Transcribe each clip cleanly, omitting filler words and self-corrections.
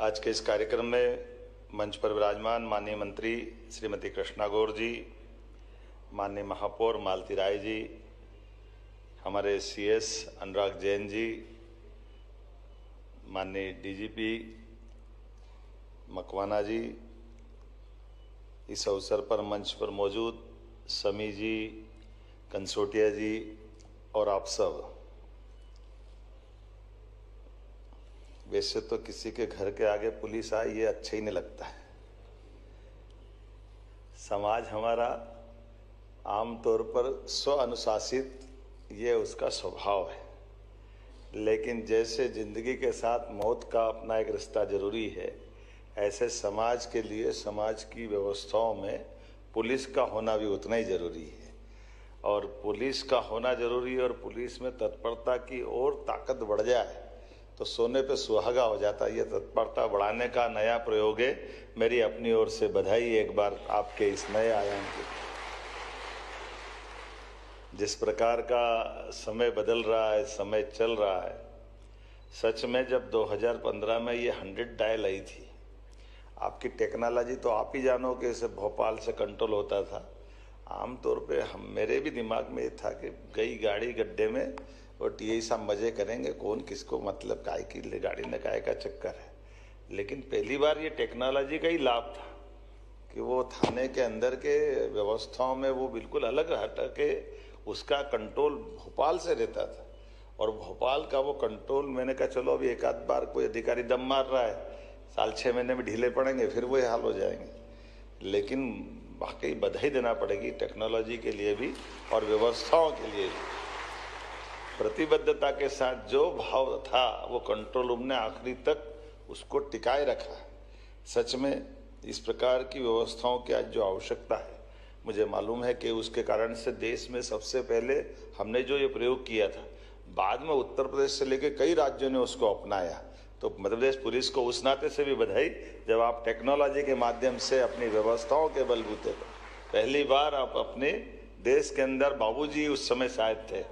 आज के इस कार्यक्रम में मंच पर विराजमान माननीय मंत्री श्रीमती कृष्णा गौर जी, माननीय महापौर मालती राय जी, हमारे सीएस अनुराग जैन जी, माननीय डीजीपी मकवाना जी, इस अवसर पर मंच पर मौजूद समी जी, कंसोटिया जी और आप सब। वैसे तो किसी के घर के आगे पुलिस आए ये अच्छा ही नहीं लगता है। समाज हमारा आमतौर पर स्व अनुशासित ये उसका स्वभाव है, लेकिन जैसे जिंदगी के साथ मौत का अपना एक रिश्ता जरूरी है, ऐसे समाज के लिए समाज की व्यवस्थाओं में पुलिस का होना भी उतना ही जरूरी है। और पुलिस का होना जरूरी है और पुलिस में तत्परता की और ताकत बढ़ जाए तो सोने पे सुहागा हो जाता है। ये तत्परता बढ़ाने का नया प्रयोग है। मेरी अपनी ओर से बधाई एक बार आपके इस नए आयाम की। जिस प्रकार का समय बदल रहा है, समय चल रहा है, सच में जब 2015 में ये 100 डायल आई थी, आपकी टेक्नोलॉजी तो आप ही जानो कि इसे भोपाल से कंट्रोल होता था। आमतौर पे मेरे भी दिमाग में ये था कि गई गाड़ी गड्ढे में और टीआई साहब मजे करेंगे, कौन किसको मतलब काय की गाड़ी ने काय का चक्कर है। लेकिन पहली बार ये टेक्नोलॉजी का ही लाभ था कि वो थाने के अंदर के व्यवस्थाओं में वो बिल्कुल अलग हट के उसका कंट्रोल भोपाल से रहता था। और भोपाल का वो कंट्रोल, मैंने कहा चलो अभी एक आध बार कोई अधिकारी दम मार रहा है, साल 6 महीने में ढीले पड़ेंगे, फिर वो हाल हो जाएंगे। लेकिन वाकई बधाई देना पड़ेगी टेक्नोलॉजी के लिए भी और व्यवस्थाओं के लिए भी। प्रतिबद्धता के साथ जो भाव था वो कंट्रोल रूम ने आखिरी तक उसको टिकाए रखा। सच में इस प्रकार की व्यवस्थाओं की आज जो आवश्यकता है, मुझे मालूम है कि उसके कारण से देश में सबसे पहले हमने जो ये प्रयोग किया था, बाद में उत्तर प्रदेश से लेकर कई राज्यों ने उसको अपनाया। तो मध्य प्रदेश पुलिस को उस नाते से भी बधाई जब आप टेक्नोलॉजी के माध्यम से अपनी व्यवस्थाओं के बलबूते पर पहली बार आप अपने देश के अंदर, बाबूजी उस समय शायद थे,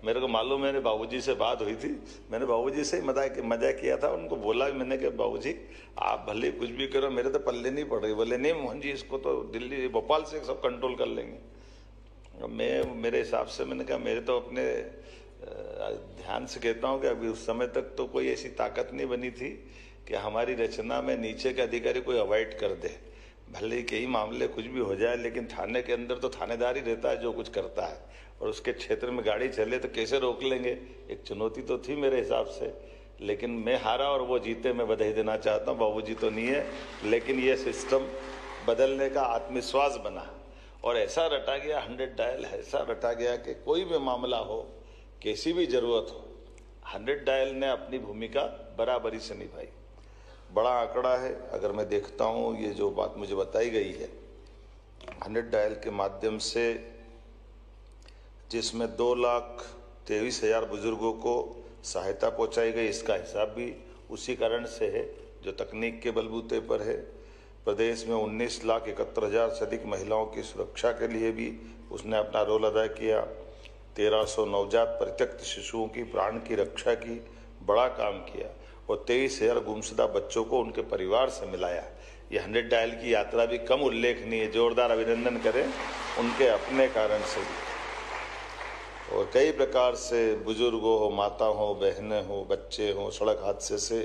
मेरे को मालूम, मैंने बाबूजी से बात हुई थी, मैंने बाबूजी से ही मजा किया था, उनको बोला भी मैंने कि बाबूजी आप भले कुछ भी करो, मेरे तो पल्ले नहीं पड़ रही। बोले नहीं मोहन जी, इसको तो दिल्ली भोपाल से सब कंट्रोल कर लेंगे। मेरे हिसाब से मैंने कहा मेरे तो अपने ध्यान से कहता हूँ कि अभी उस समय तक तो कोई ऐसी ताकत नहीं बनी थी कि हमारी रचना में नीचे के अधिकारी कोई अवॉइड कर दे। भले ही कई मामले कुछ भी हो जाए, लेकिन थाने के अंदर तो थानेदार ही रहता है जो कुछ करता है, और उसके क्षेत्र में गाड़ी चले तो कैसे रोक लेंगे। एक चुनौती तो थी मेरे हिसाब से, लेकिन मैं हारा और वो जीते। मैं बधाई देना चाहता हूँ। बाबूजी तो नहीं है, लेकिन ये सिस्टम बदलने का आत्मविश्वास बना और ऐसा रटा गया, 100 डायल ऐसा रटा गया कि कोई भी मामला हो, कैसी भी जरूरत हो, 100 डायल ने अपनी भूमिका बराबरी से निभाई। बड़ा आंकड़ा है। अगर मैं देखता हूँ ये जो बात मुझे बताई गई है, 100 डायल के माध्यम से जिसमें 2,23,000 बुजुर्गों को सहायता पहुंचाई गई, इसका हिसाब भी उसी कारण से है जो तकनीक के बलबूते पर है। प्रदेश में 19,71,000 से अधिक महिलाओं की सुरक्षा के लिए भी उसने अपना रोल अदा किया। 1,300 नवजात परित्यक्त शिशुओं की प्राण की रक्षा की, बड़ा काम किया और 23,000 गुमशुदा बच्चों को उनके परिवार से मिलाया। ये 100 डायल की यात्रा भी कम उल्लेखनीय है। जोरदार अभिनंदन करें उनके अपने कारण से भी। और कई प्रकार से बुजुर्गों हो, माता हो, बहनें हो, बच्चे हो, सड़क हादसे से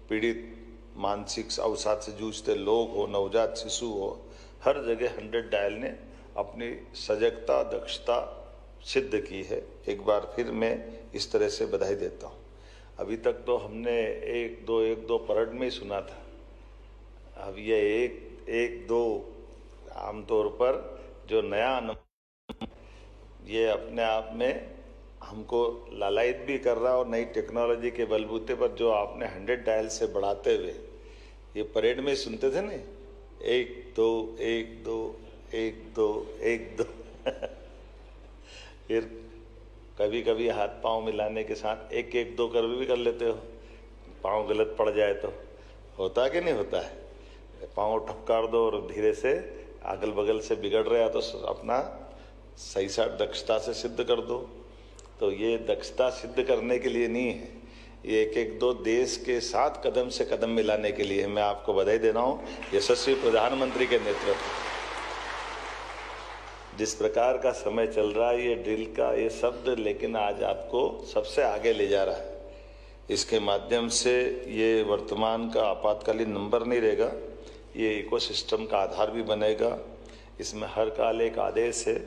पीड़ित, मानसिक अवसाद से जूझते लोग हो, नवजात शिशु हो, हर जगह 100 डायल ने अपनी सजगता, दक्षता सिद्ध की है। एक बार फिर मैं इस तरह से बधाई देता हूँ। अभी तक तो हमने एक दो परेड में ही सुना था। अब ये एक दो आमतौर पर जो नया ये अपने आप में हमको लालायित भी कर रहा है। और नई टेक्नोलॉजी के बलबूते पर जो आपने 100 डायल से बढ़ाते हुए ये परेड में सुनते थे ना, 1 2 1 2 1 2 1 2 फिर कभी कभी हाथ पांव मिलाने के साथ 1 1 2 कर भी कर लेते हो। पांव गलत पड़ जाए तो होता है कि नहीं होता है? पांव ठपकार दो और धीरे से अगल बगल से बिगड़ रहा तो अपना सही सा दक्षता से सिद्ध कर दो। तो ये दक्षता सिद्ध करने के लिए नहीं है, ये एक एक दो देश के साथ कदम से कदम मिलाने के लिए मैं आपको बधाई दे रहा हूँ। यशस्वी प्रधानमंत्री के नेतृत्व, जिस प्रकार का समय चल रहा है, ये ड्रिल का ये शब्द लेकिन आज आपको सबसे आगे ले जा रहा है। इसके माध्यम से ये वर्तमान का आपातकालीन नंबर नहीं रहेगा, ये इकोसिस्टम का आधार भी बनेगा। इसमें हर काल एक आदेश है,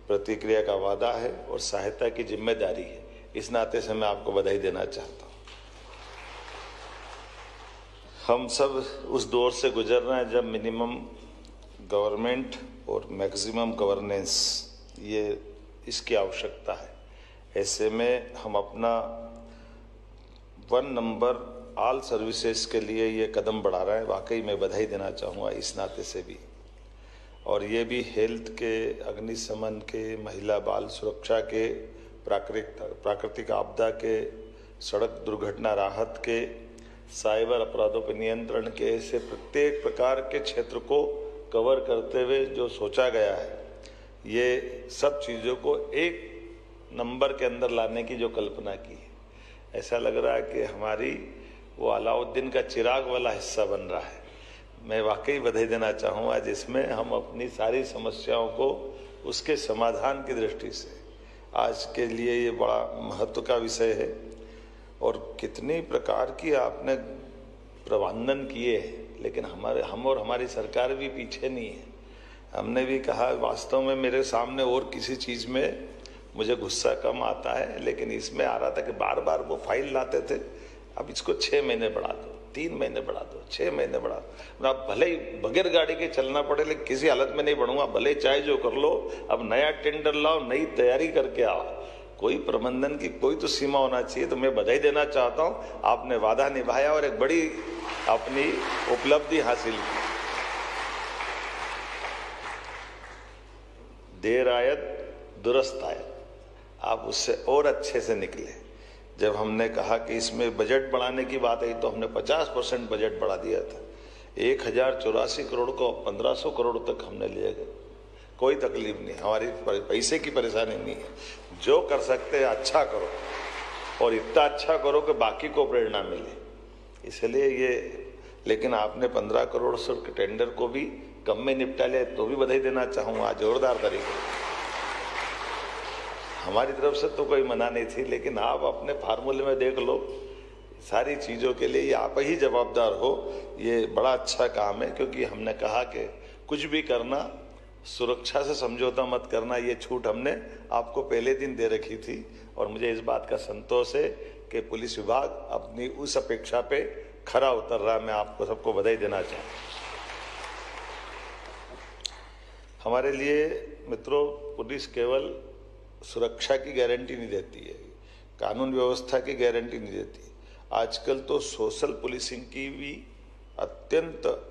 प्रतिक्रिया का वादा है और सहायता की जिम्मेदारी है। इस नाते से मैं आपको बधाई देना चाहता हूँ। हम सब उस दौर से गुजर रहे हैं जब मिनिमम गवर्नमेंट और मैक्सिमम गवर्नेंस ये इसकी आवश्यकता है। ऐसे में हम अपना 1 नंबर ऑल सर्विसेज के लिए ये कदम बढ़ा रहे हैं। वाकई मैं बधाई देना चाहूँगा इस नाते से भी। और ये भी हेल्थ के, अग्निशमन के, महिला बाल सुरक्षा के, प्राकृतिक आपदा के, सड़क दुर्घटना राहत के, साइबर अपराधों पर नियंत्रण के, ऐसे प्रत्येक प्रकार के क्षेत्र को कवर करते हुए जो सोचा गया है, ये सब चीज़ों को एक नंबर के अंदर लाने की जो कल्पना की है, ऐसा लग रहा है कि हमारी वो अलाउद्दीन का चिराग वाला हिस्सा बन रहा है। मैं वाकई बधाई देना चाहूँगा, जिसमें हम अपनी सारी समस्याओं को उसके समाधान की दृष्टि से, आज के लिए ये बड़ा महत्व का विषय है। और कितनी प्रकार की आपने प्रबंधन किए हैं, लेकिन हम और हमारी सरकार भी पीछे नहीं है। हमने भी कहा, वास्तव में मेरे सामने और किसी चीज़ में मुझे गुस्सा कम आता है, लेकिन इसमें आ रहा था कि बार बार वो फाइल लाते थे, अब इसको 6 महीने बढ़ा दो, 3 महीने बढ़ा दो, 6 महीने बढ़ा दो। अब भले ही बगैर गाड़ी के चलना पड़े, लेकिन किसी हालत में नहीं बढ़ूंगा, भले चाहे जो कर लो। अब नया टेंडर लाओ, नई तैयारी करके आओ। कोई प्रबंधन की कोई तो सीमा होना चाहिए। तो मैं बधाई देना चाहता हूँ, आपने वादा निभाया और एक बड़ी अपनी उपलब्धि हासिल की। देर आयत दुरुस्त आयत, आप उससे और अच्छे से निकले। जब हमने कहा कि इसमें बजट बढ़ाने की बात आई तो हमने 50% बजट बढ़ा दिया था। 1084 करोड़ को 1500 करोड़ तक हमने ले गए। कोई तकलीफ नहीं, हमारी पैसे की परेशानी नहीं है। जो कर सकते हैं अच्छा करो, और इतना अच्छा करो कि बाकी को प्रेरणा मिले। इसलिए ये, लेकिन आपने 15 करोड़ से टेंडर को भी कम में निपटा लिया, तो भी बधाई देना चाहूँगा जोरदार तरीके। हमारी तरफ से तो कोई मना नहीं थी, लेकिन आप अपने फार्मूले में देख लो, सारी चीज़ों के लिए आप ही जवाबदार हो। ये बड़ा अच्छा काम है, क्योंकि हमने कहा कि कुछ भी करना, सुरक्षा से समझौता मत करना। ये छूट हमने आपको पहले दिन दे रखी थी, और मुझे इस बात का संतोष है कि पुलिस विभाग अपनी उस अपेक्षा पे खरा उतर रहा। मैं आपको सबको बधाई देना चाहूँ। हमारे लिए मित्रों, पुलिस केवल सुरक्षा की गारंटी नहीं देती है, कानून व्यवस्था की गारंटी नहीं देती। आजकल तो सोशल पुलिसिंग की भी अत्यंत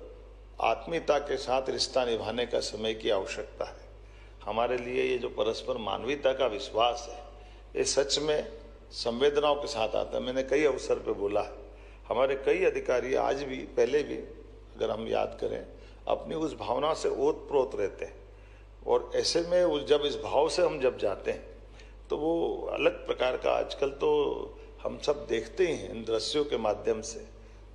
आत्मीयता के साथ रिश्ता निभाने का समय की आवश्यकता है। हमारे लिए ये जो परस्पर मानवीयता का विश्वास है, ये सच में संवेदनाओं के साथ आता है। मैंने कई अवसर पे बोला है, हमारे कई अधिकारी आज भी, पहले भी अगर हम याद करें, अपनी उस भावना से ओतप्रोत रहते हैं। और ऐसे में जब इस भाव से हम जब जाते हैं तो वो अलग प्रकार का, आजकल तो हम सब देखते ही हैं इन दृश्यों के माध्यम से,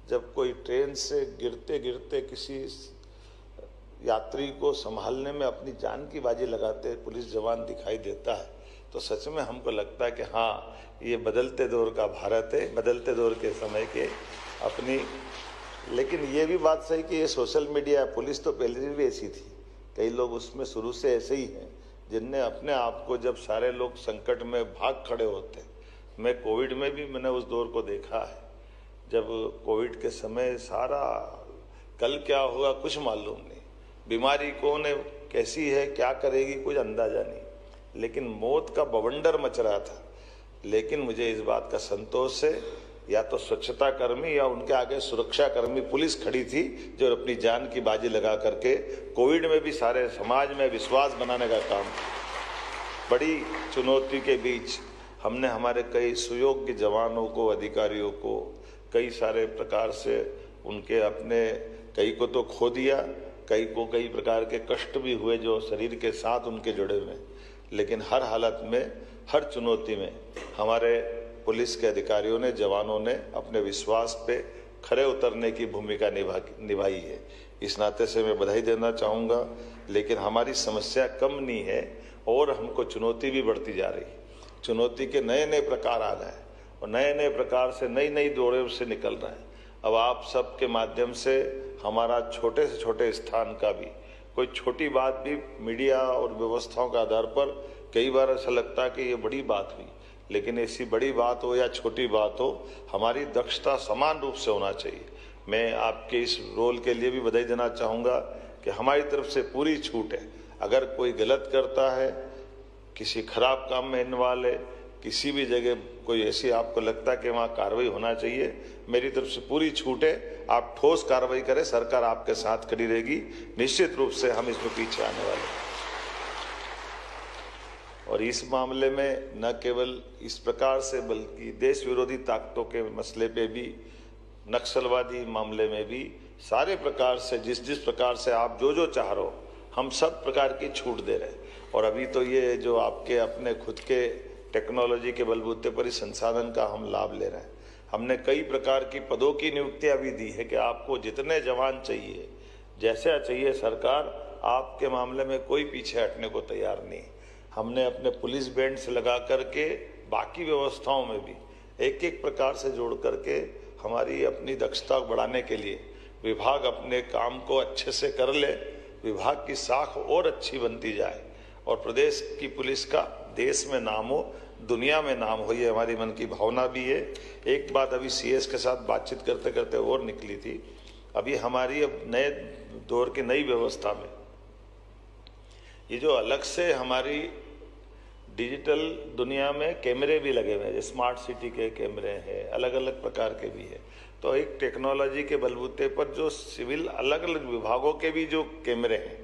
जब कोई ट्रेन से गिरते गिरते किसी यात्री को संभालने में अपनी जान की बाजी लगाते पुलिस जवान दिखाई देता है, तो सच में हमको लगता है कि हाँ, ये बदलते दौर का भारत है, बदलते दौर के समय के अपनी। लेकिन ये भी बात सही कि ये सोशल मीडिया, पुलिस तो पहले भी ऐसी थी, कई लोग उसमें शुरू से ऐसे ही हैं, जिनने अपने आप को, जब सारे लोग संकट में भाग खड़े होते, मैं कोविड में भी मैंने उस दौर को देखा है, जब कोविड के समय सारा कल क्या होगा कुछ मालूम नहीं, बीमारी कौन है, कैसी है, क्या करेगी, कुछ अंदाजा नहीं, लेकिन मौत का बवंडर मच रहा था। लेकिन मुझे इस बात का संतोष है, या तो स्वच्छता कर्मी या उनके आगे सुरक्षा कर्मी पुलिस खड़ी थी, जो अपनी जान की बाजी लगा करके कोविड में भी सारे समाज में विश्वास बनाने का काम। बड़ी चुनौती के बीच हमने हमारे कई सुयोग्य जवानों को, अधिकारियों को कई सारे प्रकार से उनके अपने, कई को तो खो दिया, कई को कई प्रकार के कष्ट भी हुए जो शरीर के साथ उनके जुड़े हुए। लेकिन हर हालत में, हर चुनौती में हमारे पुलिस के अधिकारियों ने, जवानों ने अपने विश्वास पे खरे उतरने की भूमिका निभाई है। इस नाते से मैं बधाई देना चाहूँगा। लेकिन हमारी समस्या कम नहीं है और हमको चुनौती भी बढ़ती जा रही है। चुनौती के नए नए प्रकार आ गए और नए नए प्रकार से नई दौरे से निकल रहे हैं। अब आप सबके माध्यम से हमारा छोटे से छोटे स्थान का भी कोई छोटी बात भी मीडिया और व्यवस्थाओं के आधार पर कई बार ऐसा लगता है कि ये बड़ी बात हुई, लेकिन ऐसी बड़ी बात हो या छोटी बात हो, हमारी दक्षता समान रूप से होना चाहिए। मैं आपके इस रोल के लिए भी बधाई देना चाहूँगा कि हमारी तरफ से पूरी छूट है। अगर कोई गलत करता है, किसी खराब काम में इन्वॉल्व है, किसी भी जगह कोई ऐसी आपको लगता है कि वहाँ कार्रवाई होना चाहिए, मेरी तरफ से पूरी छूट है। आप ठोस कार्रवाई करें, सरकार आपके साथ खड़ी रहेगी। निश्चित रूप से हम इसमें पीछे आने वाले हैं। और इस मामले में न केवल इस प्रकार से बल्कि देश विरोधी ताकतों के मसले पे भी, नक्सलवादी मामले में भी सारे प्रकार से जिस प्रकार से आप जो चाह रहे हो, हम सब प्रकार की छूट दे रहे हैं। और अभी तो ये जो आपके अपने खुद के टेक्नोलॉजी के बलबूते पर इस संसाधन का हम लाभ ले रहे हैं। हमने कई प्रकार की पदों की नियुक्तियां भी दी है कि आपको जितने जवान चाहिए, जैसे चाहिए, सरकार आपके मामले में कोई पीछे हटने को तैयार नहीं। हमने अपने पुलिस बैंड से लगा करके बाकी व्यवस्थाओं में भी एक प्रकार से जोड़ करके हमारी अपनी दक्षता बढ़ाने के लिए विभाग अपने काम को अच्छे से कर ले, विभाग की साख और अच्छी बनती जाए और प्रदेश की पुलिस का देश में नाम हो, दुनिया में नाम हो, ये हमारी मन की भावना भी है। एक बात अभी सीएस के साथ बातचीत करते करते और निकली थी। अभी हमारी अब नए दौर की नई व्यवस्था में ये जो अलग से हमारी डिजिटल दुनिया में कैमरे भी लगे हुए हैं, स्मार्ट सिटी के कैमरे हैं, अलग अलग प्रकार के भी है। तो एक टेक्नोलॉजी के बलबूते पर जो सिविल अलग अलग विभागों के भी जो कैमरे हैं,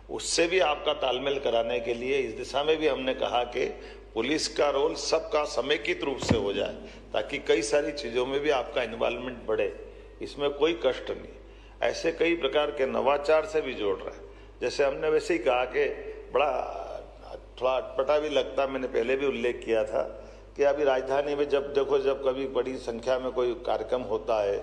उससे भी आपका तालमेल कराने के लिए इस दिशा में भी हमने कहा कि पुलिस का रोल सबका समेकित रूप से हो जाए, ताकि कई सारी चीज़ों में भी आपका इन्वॉल्वमेंट बढ़े। इसमें कोई कष्ट नहीं। ऐसे कई प्रकार के नवाचार से भी जोड़ रहा है। जैसे हमने वैसे ही कहा कि बड़ा थोड़ा अटपटा भी लगता, मैंने पहले भी उल्लेख किया था कि अभी राजधानी में जब देखो, जब कभी बड़ी संख्या में कोई कार्यक्रम होता है,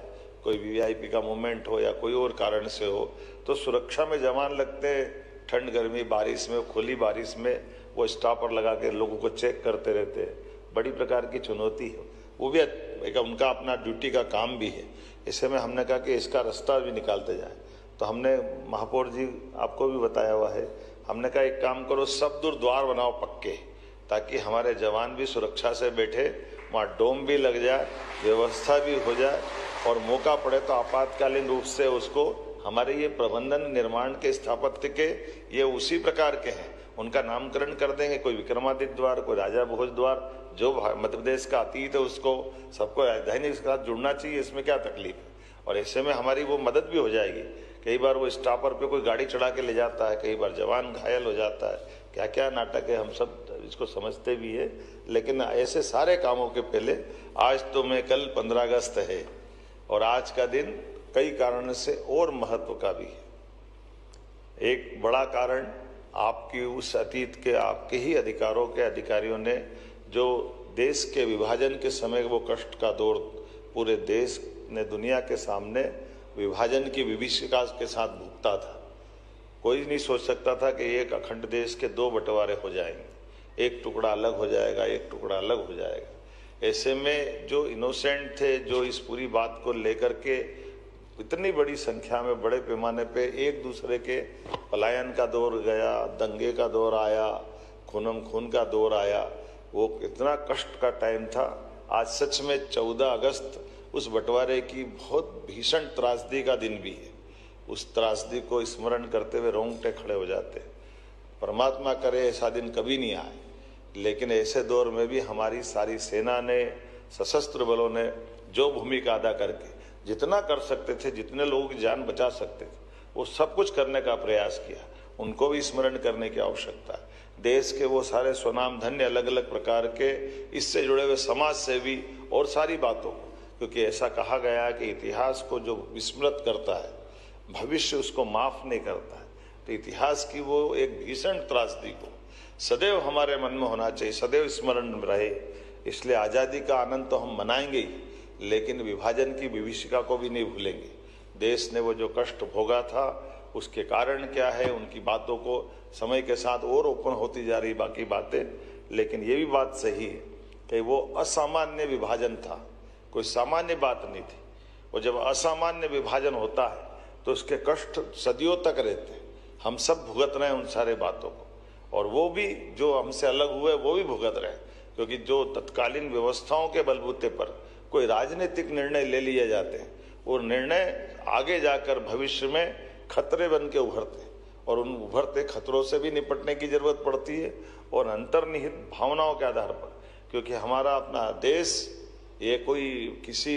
कोई वीआईपी का मूवमेंट हो या कोई और कारण से हो, तो सुरक्षा में जवान लगते हैं। ठंड गर्मी बारिश में, खुली बारिश में वो स्टॉपर लगा के लोगों को चेक करते रहते हैं। बड़ी प्रकार की चुनौती है, वो भी एक उनका अपना ड्यूटी का काम भी है। ऐसे में हमने कहा कि इसका रास्ता भी निकालते जाए। तो हमने महापौर जी आपको भी बताया हुआ है, हमने कहा एक काम करो, सब दूर द्वार बनाओ पक्के, ताकि हमारे जवान भी सुरक्षा से बैठे, वहाँ डोम भी लग जाए, व्यवस्था भी हो जाए और मौका पड़े तो आपातकालीन रूप से उसको हमारे ये प्रबंधन निर्माण के स्थापत्य के ये उसी प्रकार के हैं, उनका नामकरण कर देंगे। कोई विक्रमादित्य द्वार, कोई राजा भोज द्वार, जो मध्य प्रदेश का अतीत है उसको सबको राजधानी के साथ जुड़ना चाहिए। इसमें क्या तकलीफ है? और ऐसे में हमारी वो मदद भी हो जाएगी। कई बार वो स्टॉपर पे कोई गाड़ी चढ़ा के ले जाता है, कई बार जवान घायल हो जाता है, क्या क्या नाटक है, हम सब इसको समझते भी है। लेकिन ऐसे सारे कामों के पहले आज तो मैं कल 15 अगस्त है और आज का दिन कई कारणों से और महत्व का भी है। एक बड़ा कारण आपकी उस अतीत के आपके ही अधिकारियों ने जो देश के विभाजन के समय वो कष्ट का दौर पूरे देश ने दुनिया के सामने विभाजन की विभीषिका के साथ भुगता था। कोई नहीं सोच सकता था कि एक अखंड देश के 2 बंटवारे हो जाएंगे, एक टुकड़ा अलग हो जाएगा, एक टुकड़ा अलग हो जाएगा। ऐसे में जो इनोसेंट थे, जो इस पूरी बात को लेकर के इतनी बड़ी संख्या में बड़े पैमाने पे एक दूसरे के पलायन का दौर गया, दंगे का दौर आया, खूनम खून का दौर आया, वो कितना कष्ट का टाइम था। आज सच में 14 अगस्त उस बंटवारे की बहुत भीषण त्रासदी का दिन भी है। उस त्रासदी को स्मरण करते हुए रोंगटे खड़े हो जाते। परमात्मा करे ऐसा दिन कभी नहीं आए, लेकिन ऐसे दौर में भी हमारी सारी सेना ने, सशस्त्र बलों ने जो भूमिका अदा करके जितना कर सकते थे, जितने लोगों की जान बचा सकते थे, वो सब कुछ करने का प्रयास किया। उनको भी स्मरण करने की आवश्यकता है। देश के वो सारे स्वनाम धन्य अलग अलग प्रकार के इससे जुड़े हुए समाज सेवी और सारी बातों को, क्योंकि ऐसा कहा गया है कि इतिहास को जो विस्मृत करता है, भविष्य उसको माफ नहीं करता है। तो इतिहास की वो एक भीषण त्रासदी को सदैव हमारे मन में होना चाहिए, सदैव स्मरण में रहे। इसलिए आज़ादी का आनंद तो हम मनाएंगे ही, लेकिन विभाजन की विभीषिका को भी नहीं भूलेंगे। देश ने वो जो कष्ट भोगा था उसके कारण क्या है, उनकी बातों को समय के साथ और ओपन होती जा रही बाकी बातें, लेकिन ये भी बात सही है कि वो असामान्य विभाजन था, कोई सामान्य बात नहीं थी। और जब असामान्य विभाजन होता है तो उसके कष्ट सदियों तक रहते हैं। हम सब भुगत रहे हैं उन सारे बातों को, और वो भी जो हमसे अलग हुए वो भी भुगत रहे हैं, क्योंकि जो तत्कालीन व्यवस्थाओं के बलबूते पर कोई राजनीतिक निर्णय ले लिए जाते हैं, वो निर्णय आगे जाकर भविष्य में खतरे बन के उभरते हैं, और उन उभरते खतरों से भी निपटने की जरूरत पड़ती है, और अंतर्निहित भावनाओं के आधार पर, क्योंकि हमारा अपना देश ये कोई किसी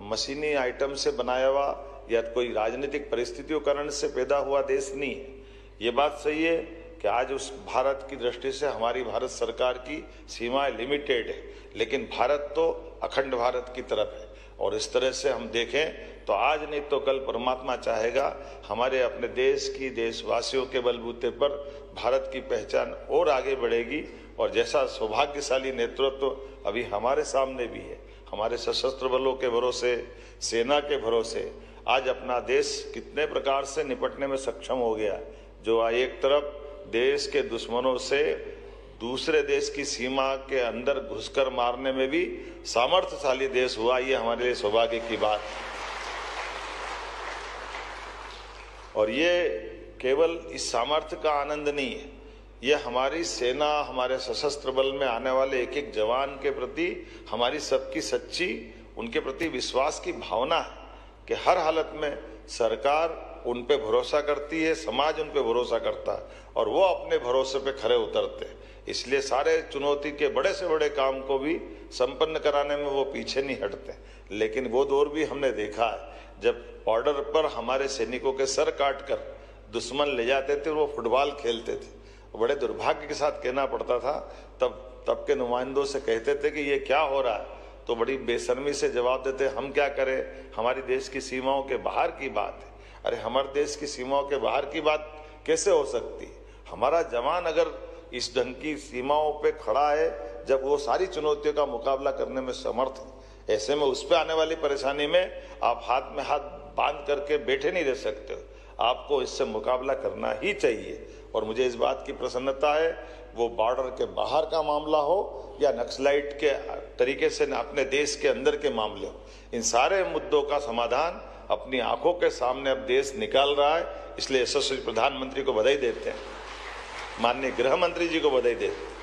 मशीनी आइटम से बनाया हुआ या कोई राजनीतिक परिस्थितियों कारण से पैदा हुआ देश नहीं है। ये बात सही है कि आज उस भारत की दृष्टि से हमारी भारत सरकार की सीमाएं लिमिटेड है, लेकिन भारत तो अखंड भारत की तरफ है। और इस तरह से हम देखें तो आज नहीं तो कल परमात्मा चाहेगा हमारे अपने देश की, देशवासियों के बलबूते पर भारत की पहचान और आगे बढ़ेगी। और जैसा सौभाग्यशाली नेतृत्व अभी हमारे सामने भी है, हमारे सशस्त्र बलों के भरोसे, सेना के भरोसे आज अपना देश कितने प्रकार से निपटने में सक्षम हो गया। जो एक तरफ देश के दुश्मनों से दूसरे देश की सीमा के अंदर घुसकर मारने में भी सामर्थ्यशाली देश हुआ, ये हमारे लिए सौभाग्य की बात। और ये केवल इस सामर्थ्य का आनंद नहीं है, ये हमारी सेना, हमारे सशस्त्र बल में आने वाले एक एक जवान के प्रति हमारी सबकी सच्ची उनके प्रति विश्वास की भावना है कि हर हालत में सरकार उन पे भरोसा करती है, समाज उन पे भरोसा करता है, और वो अपने भरोसे पे खरे उतरते हैं। इसलिए सारे चुनौती के बड़े से बड़े काम को भी संपन्न कराने में वो पीछे नहीं हटते। लेकिन वो दौर भी हमने देखा है जब बॉर्डर पर हमारे सैनिकों के सर काटकर दुश्मन ले जाते थे और वो फुटबॉल खेलते थे। बड़े दुर्भाग्य के साथ कहना पड़ता था, तब के नुमाइंदों से कहते थे कि ये क्या हो रहा है, तो बड़ी बेशर्मी से जवाब देते, हम क्या करें, हमारी देश की सीमाओं के बाहर की बात है। अरे हमारे देश की सीमाओं के बाहर की बात कैसे हो सकती है? हमारा जवान अगर इस ढंग की सीमाओं पे खड़ा है, जब वो सारी चुनौतियों का मुकाबला करने में समर्थ है, ऐसे में उस पर आने वाली परेशानी में आप हाथ में हाथ बांध करके बैठे नहीं रह सकते हो, आपको इससे मुकाबला करना ही चाहिए। और मुझे इस बात की प्रसन्नता है, वो बॉर्डर के बाहर का मामला हो या नक्सलाइट के तरीके से अपने देश के अंदर के मामले हो, इन सारे मुद्दों का समाधान अपनी आंखों के सामने अब देश निकाल रहा है। इसलिए यशस्वी प्रधानमंत्री को बधाई देते हैं, माननीय गृह मंत्री जी को बधाई देते हैं।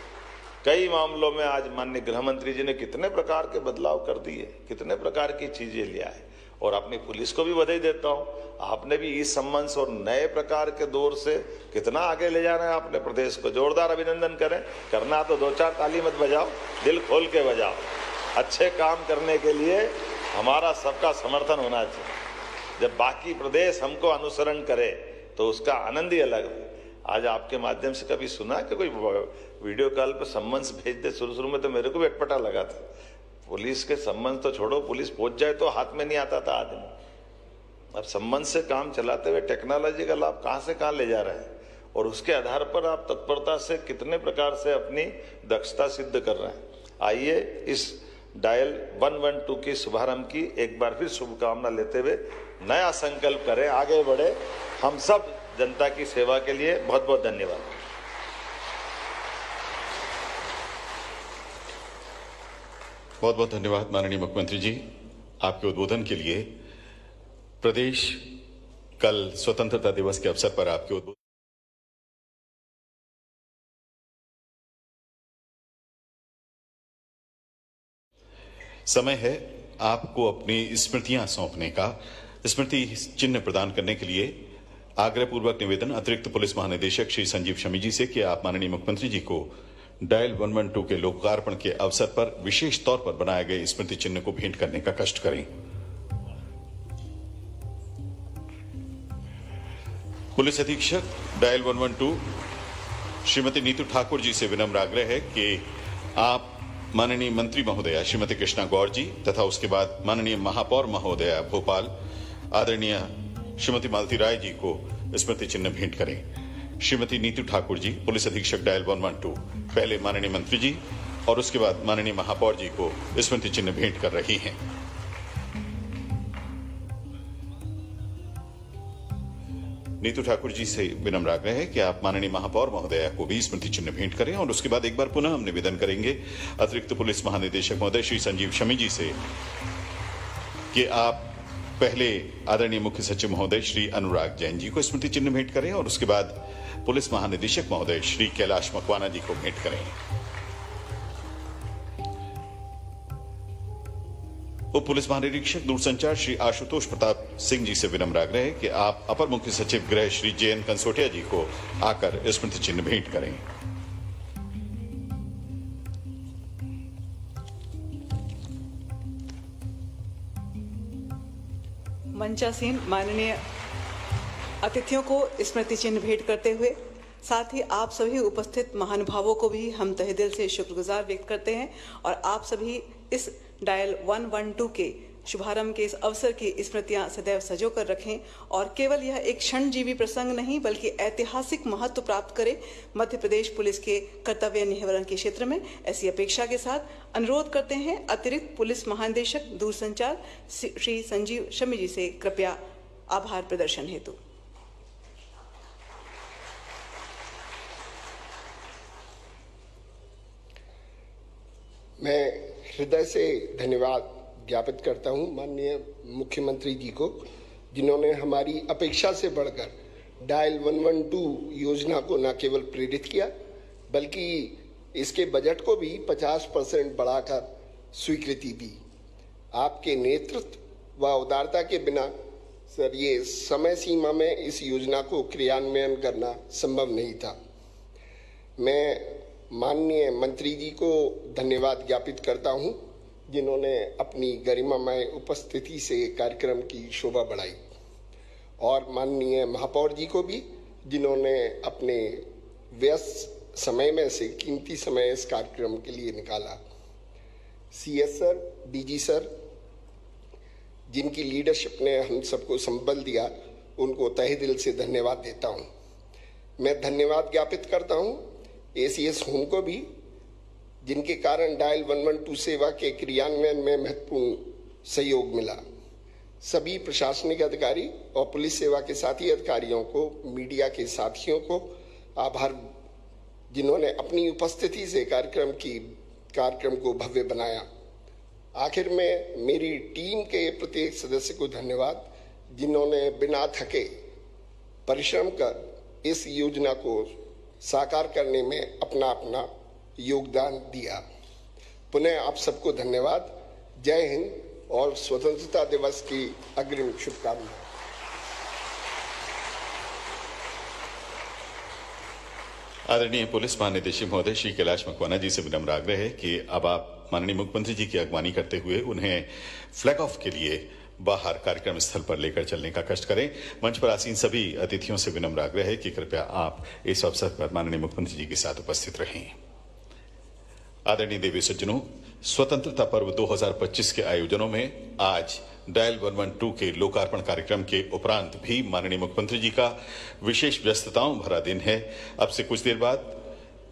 कई मामलों में आज माननीय गृह मंत्री जी ने कितने प्रकार के बदलाव कर दिए, कितने प्रकार की चीजें लिया है, और अपनी पुलिस को भी बधाई देता हूं। आपने भी इस सम्मान और नए प्रकार के दौर से कितना आगे ले जाना है अपने प्रदेश को, जोरदार अभिनंदन करें। करना तो 2-4 ताली मत बजाओ, दिल खोल के बजाओ। अच्छे काम करने के लिए हमारा सबका समर्थन होना चाहिए। जब बाकी प्रदेश हमको अनुसरण करे तो उसका आनंद ही अलग है। आज आपके माध्यम से कभी सुना कि कोई वीडियो कॉल पे सम्मन्स भेज दे? शुरू में तो मेरे को भी अटपटा लगा था। पुलिस के सम्मन्स तो छोड़ो, पुलिस पहुंच जाए तो हाथ में नहीं आता था आदमी। अब सम्मन्स से काम चलाते हुए टेक्नोलॉजी का लाभ कहां से कहां ले जा रहे हैं, और उसके आधार पर आप तत्परता से कितने प्रकार से अपनी दक्षता सिद्ध कर रहे हैं। आइए इस डायल 112 की शुभारंभ की एक बार फिर शुभकामना लेते हुए नया संकल्प करें, आगे बढ़े हम सब जनता की सेवा के लिए। बहुत बहुत धन्यवाद। बहुत बहुत धन्यवाद माननीय मुख्यमंत्री जी, आपके उद्बोधन के लिए। प्रदेश कल स्वतंत्रता दिवस के अवसर पर आपके उद्बोधन समय है आपको अपनी स्मृतियां सौंपने का। स्मृति चिन्ह प्रदान करने के लिए आग्रहपूर्वक निवेदन अतिरिक्त पुलिस महानिदेशक श्री संजीव शमी जी से कि आप माननीय मुख्यमंत्री जी को डायल 112 के लोकार्पण के अवसर पर विशेष तौर पर बनाए गए स्मृति चिन्ह को भेंट करने का कष्ट करें। पुलिस अधीक्षक डायल 112 श्रीमती नीतू ठाकुर जी से विनम्र आग्रह है कि आप माननीय मंत्री महोदया श्रीमती कृष्णा गौर जी तथा उसके बाद माननीय महापौर महोदया भोपाल आदरणीय श्रीमती मालती राय जी को स्मृति चिन्ह भेंट करें। श्रीमती नीतू ठाकुर जी, पुलिस अधीक्षक डायल 112। पहले माननीय मंत्री जी, और उसके बाद माननीय महापौर जी को स्मृति चिन्ह भेंट कर रही हैं। नीतू ठाकुर जी से विनम्र आग्रह है कि आप माननीय महापौर महोदया को भी स्मृति चिन्ह भेंट करें और उसके बाद एक बार पुनः हम निवेदन करेंगे अतिरिक्त पुलिस महानिदेशक महोदय श्री संजीव शमी जी से कि आप पहले आदरणीय मुख्य सचिव महोदय श्री अनुराग जैन जी को स्मृति चिन्ह भेंट करें और उसके बाद पुलिस महानिदेशक महोदय श्री कैलाश मकवाना जी को भेंट करें। उप पुलिस महानिरीक्षक दूरसंचार श्री आशुतोष प्रताप सिंह जी से विनम्र आग्रह है कि आप अपर मुख्य सचिव गृह श्री JN कंसोटिया जी को आकर स्मृति चिन्ह भेंट करें। मंचासीन माननीय अतिथियों को स्मृति चिन्ह भेंट करते हुए साथ ही आप सभी उपस्थित महानुभावों को भी हम तहे दिल से शुक्रगुजार व्यक्त करते हैं और आप सभी इस डायल 112 के शुभारंभ के इस अवसर की स्मृतियां सदैव सजो कर रखें और केवल यह एक क्षणजीवी प्रसंग नहीं बल्कि ऐतिहासिक महत्व प्राप्त करे मध्य प्रदेश पुलिस के कर्तव्य निर्वहन के क्षेत्र में। ऐसी अपेक्षा के साथ अनुरोध करते हैं अतिरिक्त पुलिस महानिदेशक दूरसंचार श्री संजीव शमी जी से कृपया आभार प्रदर्शन हेतु। मैं हृदय से धन्यवाद ज्ञापित करता हूं माननीय मुख्यमंत्री जी को, जिन्होंने हमारी अपेक्षा से बढ़कर डायल 112 योजना को न केवल प्रेरित किया बल्कि इसके बजट को भी 50% बढ़ाकर स्वीकृति दी। आपके नेतृत्व व उदारता के बिना सर ये समय सीमा में इस योजना को क्रियान्वयन करना संभव नहीं था। मैं माननीय मंत्री जी को धन्यवाद ज्ञापित करता हूं, जिन्होंने अपनी गरिमामय उपस्थिति से कार्यक्रम की शोभा बढ़ाई और माननीय महापौर जी को भी, जिन्होंने अपने व्यस्त समय में से कीमती समय इस कार्यक्रम के लिए निकाला। CS सर, DG सर, जिनकी लीडरशिप ने हम सबको संबल दिया, उनको तहे दिल से धन्यवाद देता हूं। मैं धन्यवाद ज्ञापित करता हूं ACS होम को भी, जिनके कारण डायल 112 सेवा के क्रियान्वयन में महत्वपूर्ण सहयोग मिला। सभी प्रशासनिक अधिकारी और पुलिस सेवा के साथी अधिकारियों को, मीडिया के साथियों को आभार, जिन्होंने अपनी उपस्थिति से कार्यक्रम को भव्य बनाया। आखिर में मेरी टीम के प्रत्येक सदस्य को धन्यवाद, जिन्होंने बिना थके परिश्रम कर इस योजना को साकार करने में अपना योगदान दिया। पुनः आप सबको धन्यवाद। जय हिंद और स्वतंत्रता दिवस की अग्रिम शुभकामनाएं। आदरणीय पुलिस महानिदेशक महोदय श्री कैलाश मकवाना जी से विनम्र आग्रह है कि अब आप माननीय मुख्यमंत्री जी की अगवानी करते हुए उन्हें फ्लैग ऑफ के लिए बाहर कार्यक्रम स्थल पर लेकर चलने का कष्ट करें। मंच पर आसीन सभी अतिथियों से विनम्र आग्रह है कि कृपया आप इस अवसर पर माननीय मुख्यमंत्री जी के साथ उपस्थित रहें। आदरणीय देवी सज्जनों, स्वतंत्रता पर्व 2025 के आयोजनों में आज डायल 112 के लोकार्पण कार्यक्रम के उपरांत भी माननीय मुख्यमंत्री जी का विशेष व्यस्तताओं भरा दिन है। अब से कुछ देर बाद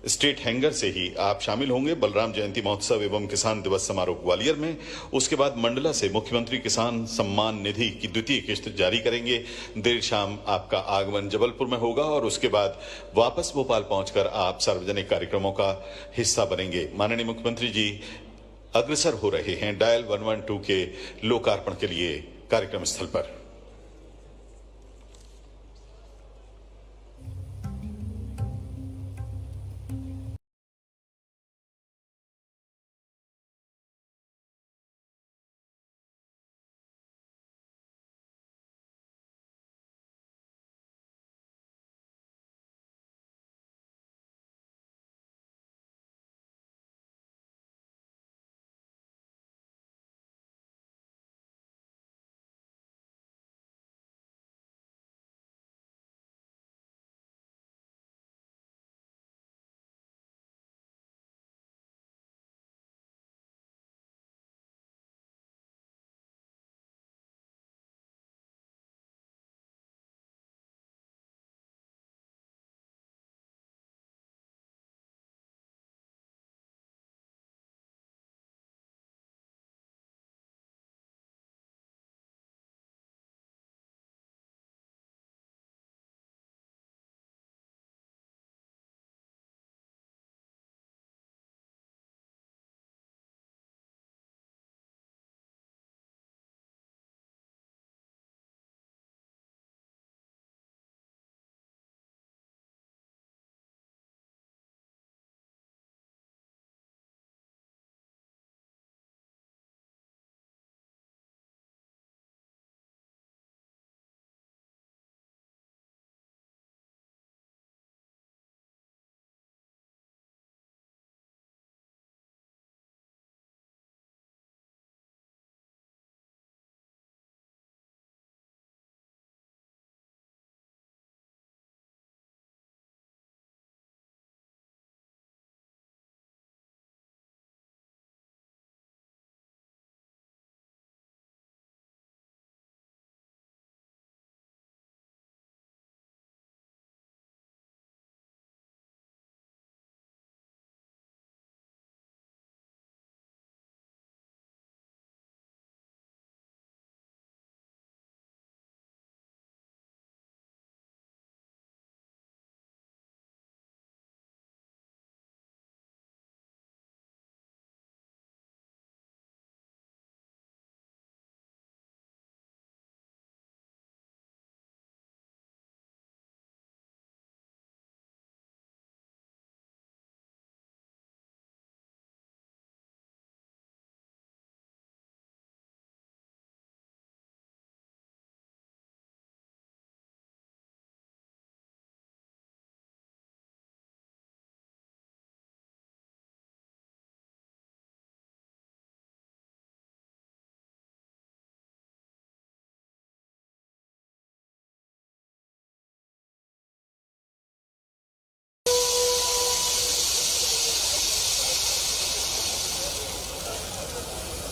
स्टेट हैंगर से ही आप शामिल होंगे बलराम जयंती महोत्सव एवं किसान दिवस समारोह ग्वालियर में। उसके बाद मंडला से मुख्यमंत्री किसान सम्मान निधि की द्वितीय किस्त जारी करेंगे। देर शाम आपका आगमन जबलपुर में होगा और उसके बाद वापस भोपाल पहुंचकर आप सार्वजनिक कार्यक्रमों का हिस्सा बनेंगे। माननीय मुख्यमंत्री जी अग्रसर हो रहे हैं डायल 112 के लोकार्पण के लिए कार्यक्रम स्थल पर।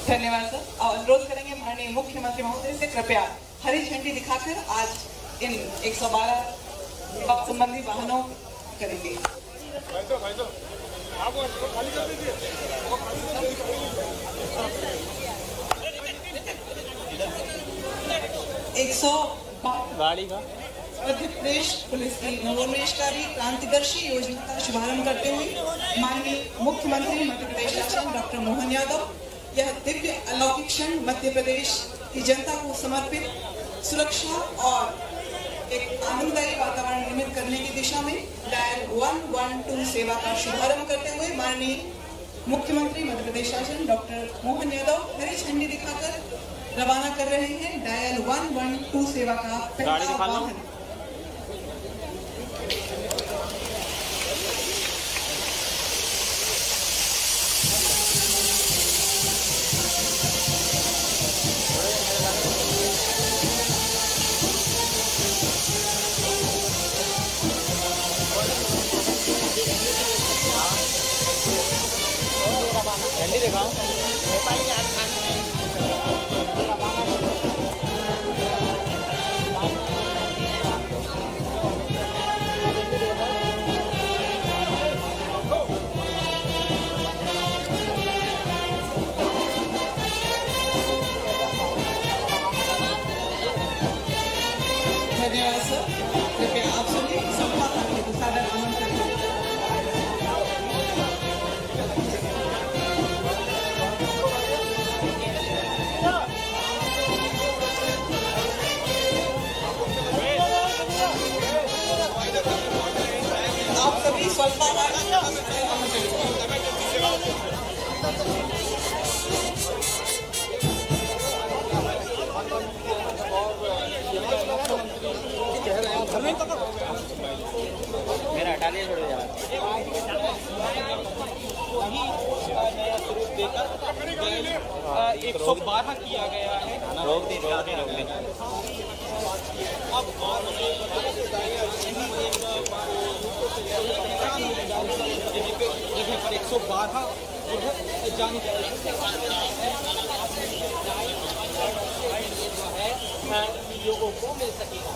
धन्यवाद सर। और अनुरोध करेंगे माननीय मुख्यमंत्री महोदय से कृपया हरी झंडी दिखाकर आज इन 112 संबंधी वाहनों करेंगे। गाड़ी का मध्य प्रदेश पुलिस की नवोन्मेषकारी क्रांतिदर्शी योजना का शुभारंभ करते हुए माननीय मुख्यमंत्री मध्य प्रदेश शासन डॉक्टर मोहन यादव यह दिव्य अलौकिक क्षण मध्य प्रदेश की जनता को समर्पित सुरक्षा और एक आनंददायी वातावरण निर्मित करने की दिशा में डायल 112 सेवा का शुभारंभ करते हुए माननीय मुख्यमंत्री मध्य प्रदेश शासन डॉक्टर मोहन यादव हरी झंडी दिखाकर रवाना कर रहे हैं डायल 112 सेवा का पहला वाहन। झंडी दिखाओ। धन्यवाद सर। कृपया आप सभी सबका सादर आमंत्रण करें। आप सभी स्वल्पाहार मेरा हटा दिया छोड़ यार। 112 किया गया है। रोक दी। अब जगह पर 112 जो है जानी है लोगों को मिल सकेगा।